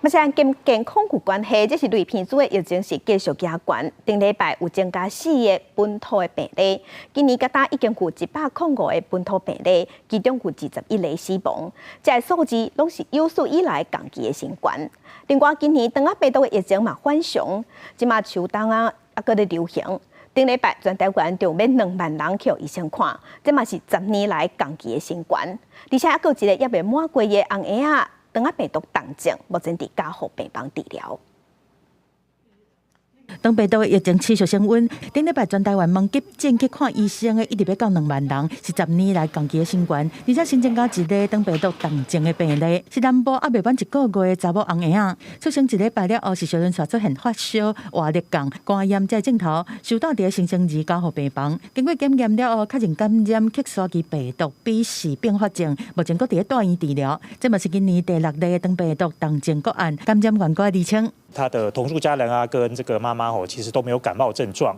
目前健康有关系，这是类鼻疽的疫情是继续加悬。顶礼拜有增加4个本土的病例，今年甲已经有105个本土病例，其中有21例死亡。这些数字拢是有史以来降低的新高。另外，今年肠仔病毒的疫情嘛反常，即马秋冬啊搁咧流行。顶礼拜全台湾就免2万人去医生看，这嘛是10年来降低的新高。而且还有一个也未满过的红婴仔。肠仔病毒重症，目前伫加护病房治疗。肠病毒的疫情持续升温，顶礼拜全台湾猛急症去看医生的，一直要到2万人，是10年来降低的新高。而且新增加一例肠病毒重症的病例，是南部还未满1个月的查某红婴仔，出生1礼拜了后是小人刷出现发烧、活力降、肝炎这症头，收到伫新生儿加护病房，经过检验了后，确认感染棘刷机病毒 B4并发症，目前搁伫大院治疗。这嘛是今年第6例肠病毒重症个案，感染源个厘清。他的同住家人啊，跟这个妈妈其实都没有感冒症状。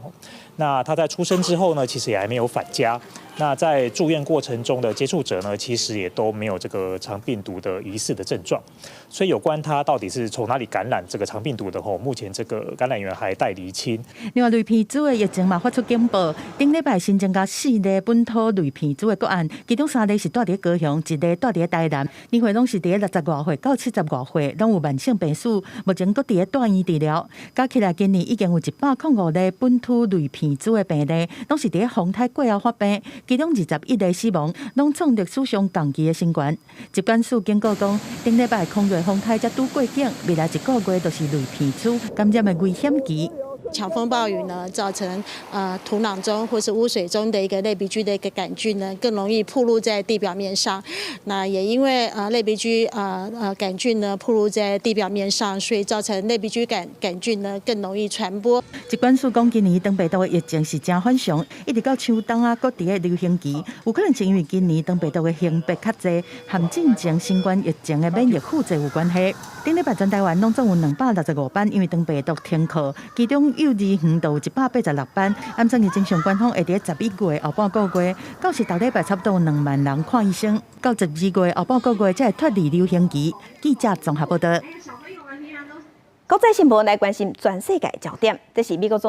那他在出生之后呢，其实也还没有返家。那在住院过程中的接触者呢，其实也都没有这个肠病毒的疑似的症状。所以有关他到底是从哪里感染这个肠病毒的目前这个感染源还待厘清。另外，类鼻疽的疫情嘛发出警报，顶礼拜新增加4例本土类鼻疽的个案，其中3例是住伫高雄，1例住伫台南，年岁拢是伫60多岁到70多岁，拢有慢性病史，目前搁伫大院治疗。加起来，今年已经有105例本土类鼻疽的病例，拢是伫风台过后发病，其中21例死亡，拢创历史上降低的新高。疾管署警告讲，顶礼拜空瑞风台才拄过境，未来1个月都是类鼻疽感染的危险期。强风暴雨呢，造成土壤中或是污水中的一个类鼻疽的一个杆菌呢，更容易暴露在地表面上。那也因为类鼻疽杆菌呢暴露在地表面上，所以造成类鼻疽杆菌呢更容易传播。疾管署讲，今年肠病毒的疫情是真反常，一直到秋冬啊，搁伫个流行期，有可能是因为今年肠病毒的型别较侪，和进前新冠疫情的免疫负载有关系。顶礼拜全台湾拢总有265班因为肠病毒停课，其中幼儿园就有186班。按照疫情上官方会伫11月后半个月，到时头礼拜差不多有2万人看医生，到12月后半个月才会脱离流行期。记者综合报道。国际新闻来关心全世界焦点，这是美国总统。